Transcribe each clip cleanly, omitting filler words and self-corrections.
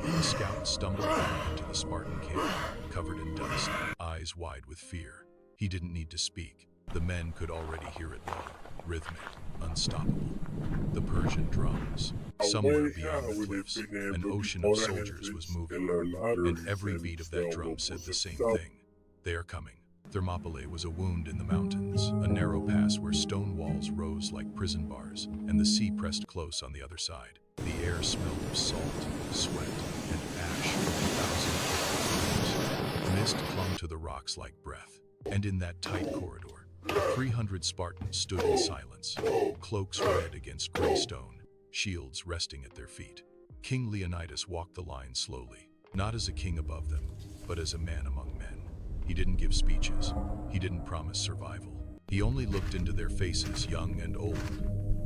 The scout stumbled back into the Spartan camp, covered in dust, eyes wide with fear. He didn't need to speak. The men could already hear it low, rhythmic, unstoppable. The Persian drums. Somewhere beyond the cliffs, an ocean of soldiers was moving, and every beat of that drum said the same thing. They are coming. Thermopylae was a wound in the mountains, a narrow pass where stone walls rose like prison bars, and the sea pressed close on the other side. The air smelled of salt, sweat, and ash from 1,000 fires. Mist clung to the rocks like breath, and in that tight corridor, 300 Spartans stood in silence, cloaks red against gray stone, shields resting at their feet. King Leonidas walked the line slowly, not as a king above them, but as a man among men. He didn't give speeches. He didn't promise survival. He only looked into their faces, young and old,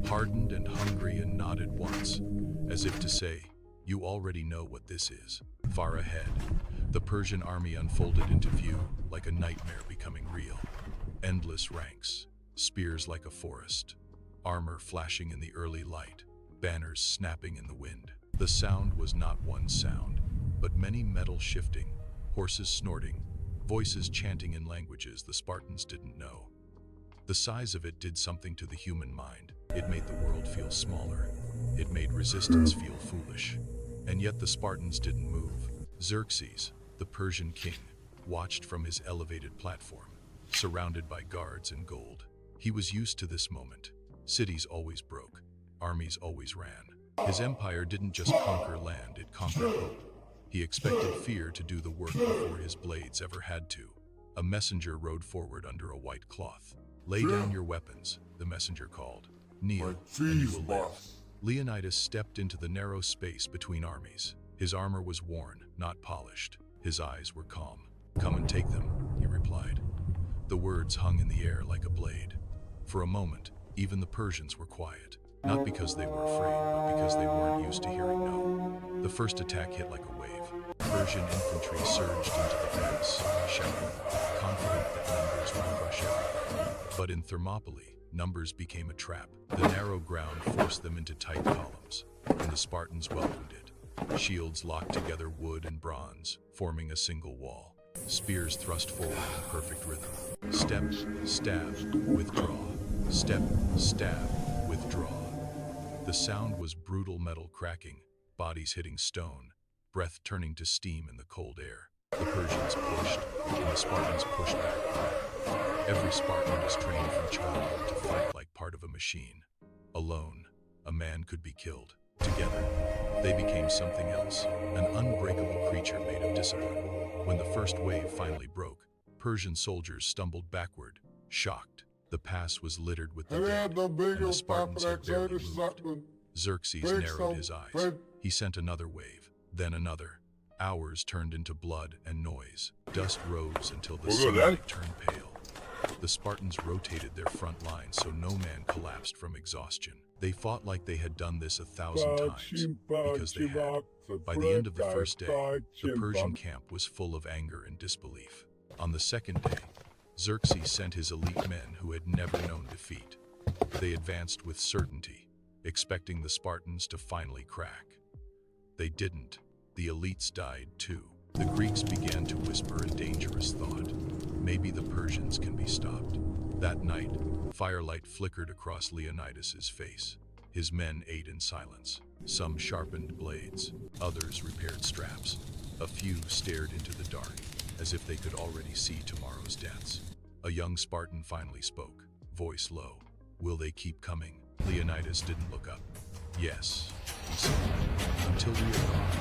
hardened and hungry, and nodded once, as if to say, "You already know what this is." Far ahead, the Persian army unfolded into view like a nightmare becoming real. Endless ranks, spears like a forest, armor flashing in the early light, banners snapping in the wind. The sound was not one sound, but many metal shifting, horses snorting, voices chanting in languages the Spartans didn't know. The size of it did something to the human mind. It made the world feel smaller. It made resistance feel foolish. And yet the Spartans didn't move. Xerxes, the Persian king, watched from his elevated platform, surrounded by guards and gold. He was used to this moment. Cities always broke. Armies always ran. His empire didn't just conquer land, it conquered hope. He expected fear to do the work before his blades ever had to. A messenger rode forward under a white cloth. "Lay down your weapons," the messenger called. "Kneel, and you will live." Leonidas stepped into the narrow space between armies. His armor was worn, not polished. His eyes were calm. "Come and take them," he replied. The words hung in the air like a blade. For a moment, even the Persians were quiet. Not because they were afraid, but because they weren't used to hearing no. The first attack hit like a wave. Persian infantry surged into the pass, shouting, confident that numbers would crush everything. But in Thermopylae, numbers became a trap. The narrow ground forced them into tight columns, and the Spartans welcomed it. Shields locked together wood and bronze, forming a single wall. Spears thrust forward in perfect rhythm. Step, stab, withdraw. Step, stab, withdraw. The sound was brutal metal cracking, bodies hitting stone, breath turning to steam in the cold air. The Persians pushed, and the Spartans pushed back. Every Spartan was trained from childhood to fight like part of a machine. Alone, a man could be killed. Together, they became something else, an unbreakable creature made of discipline. When the first wave finally broke, Persian soldiers stumbled backward, shocked. The pass was littered with the dead, and the Spartans had barely moved. Xerxes narrowed his eyes. He sent another wave, then another. Hours turned into blood and noise. Dust rose until the sunlight turned pale. The Spartans rotated their front line so no man collapsed from exhaustion. They fought like they had done this 1,000 times, because they had. By the end of the first day, the Persian camp was full of anger and disbelief. On the second day, Xerxes sent his elite men who had never known defeat. They advanced with certainty, expecting the Spartans to finally crack. They didn't. The elites died too. The Greeks began to whisper a dangerous thought. Maybe the Persians can be stopped. That night, firelight flickered across Leonidas's face. His men ate in silence. Some sharpened blades, others repaired straps. A few stared into the dark, as if they could already see tomorrow's deaths. A young Spartan finally spoke, voice low. "Will they keep coming?" Leonidas didn't look up. "Yes," he said, "until we are gone."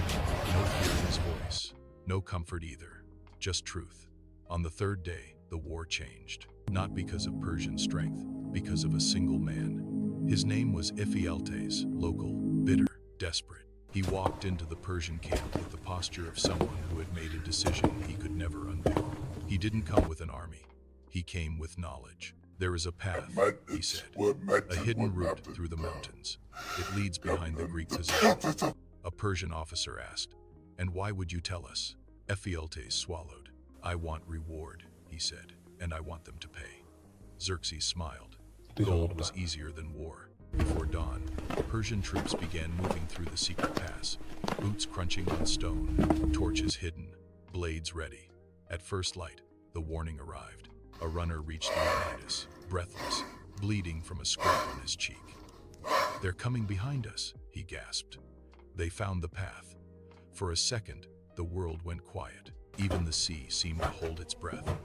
No fear in his voice, no comfort either, just truth. On the third day, the war changed, not because of Persian strength, because of a single man. His name was Ephialtes, local, bitter, desperate. He walked into the Persian camp with the posture of someone who had made a decision he could never undo. He didn't come with an army. He came with knowledge. "There is a path," he said, "a hidden route through the mountains. It leads behind the Greek position." A Persian officer asked, "And why would you tell us?" Ephialtes swallowed. "I want reward," he said, "and I want them to pay." Xerxes smiled. Gold was easier than war. Before dawn, Persian troops began moving through the secret pass. boots crunching on stone, torches hidden, blades ready. At first light, the warning arrived. A runner reached Leonidas, breathless, bleeding from a scrape on his cheek. "They're coming behind us," he gasped. They found the path. For a second, the world went quiet. Even the sea seemed to hold its breath.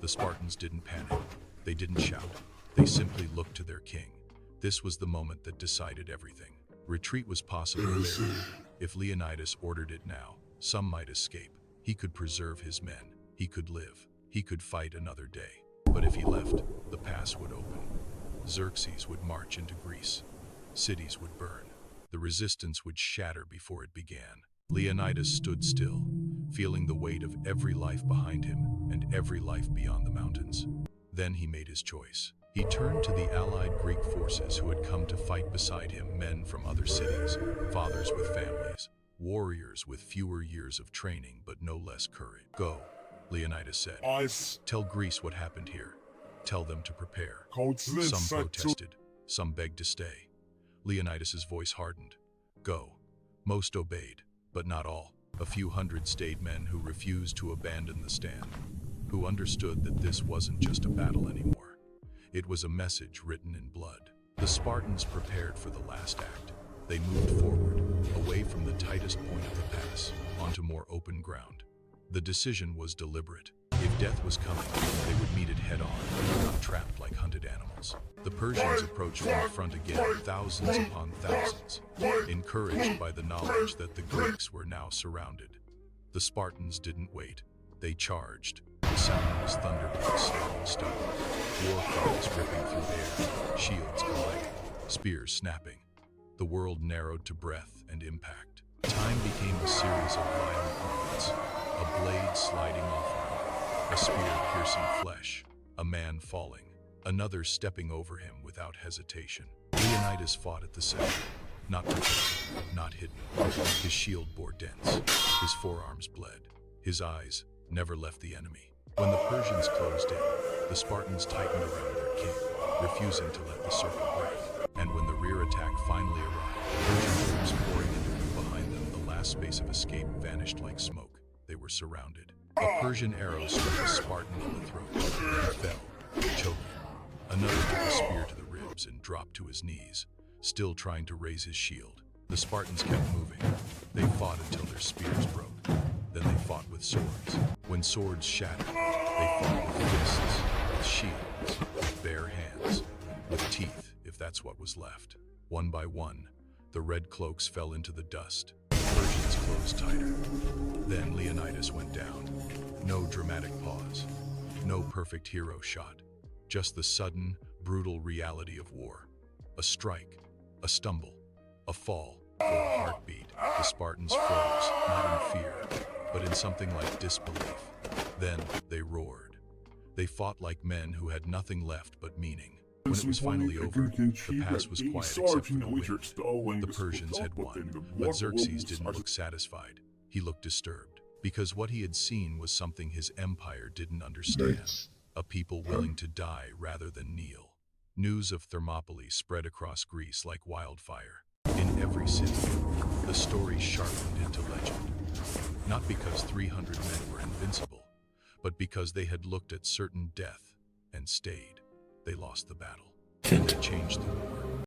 The Spartans didn't panic. They didn't shout. They simply looked to their king. This was the moment that decided everything. Retreat was possible there. If Leonidas ordered it now, some might escape. He could preserve his men. He could live. He could fight another day. But if he left, the pass would open. Xerxes would march into Greece. Cities would burn. The resistance would shatter before it began. Leonidas stood still, feeling the weight of every life behind him and every life beyond the mountains. Then he made his choice. He turned to the allied Greek forces who had come to fight beside him, men from other cities, fathers with families, warriors with fewer years of training but no less courage. "Go," Leonidas said. "Tell Greece what happened here. Tell them to prepare." Some protested, some begged to stay. Leonidas's voice hardened. "Go." Most obeyed, but not all. A few hundred stayed, men who refused to abandon the stand, who understood that this wasn't just a battle anymore. It was a message written in blood. The Spartans prepared for the last act. They moved forward, away from the tightest point of the pass, onto more open ground. The decision was deliberate. If death was coming, they would meet it head-on, not trapped like hunted animals. The Persians approached from the front again, thousands upon thousands, encouraged by the knowledge that the Greeks were now surrounded. The Spartans didn't wait. They charged. The sound was thunderbolts striking stone, war cries ripping through air, shields colliding, spears snapping. The world narrowed to breath and impact. Time became a series of violent moments, a blade sliding off armor, a spear piercing flesh, a man falling, another stepping over him without hesitation. Leonidas fought at the center, not protected, not hidden. His shield bore dents, his forearms bled, his eyes never left the enemy. When the Persians closed in, the Spartans tightened around their king, refusing to let the circle break. And when the rear attack finally arrived, Persian troops pouring into view behind them, the last space of escape vanished like smoke. They were surrounded. A Persian arrow struck a Spartan in the throat. He fell, choking. Another took a spear to the ribs and dropped to his knees, still trying to raise his shield. The Spartans kept moving. They fought until their spears broke. Then they fought with swords. When swords shattered, they fought with fists, with shields, with bare hands, with teeth, if that's what was left. One by one, the red cloaks fell into the dust. The Persians closed tighter. Then Leonidas went down. No dramatic pause. No perfect hero shot. Just the sudden, brutal reality of war. A strike, a stumble, a fall, or a heartbeat. The Spartans froze, not in fear, but in something like disbelief. Then they roared. They fought like men who had nothing left but meaning. When it was finally over, the pass was quiet except for the wind. The Persians had won, but Xerxes didn't look satisfied. He looked disturbed, because what he had seen was something his empire didn't understand. A people willing to die rather than kneel. News of Thermopylae spread across Greece like wildfire. In every city, the story sharpened into legend. Not because 300 men were invincible, but because they had looked at certain death and stayed. They lost the battle, and they changed the war.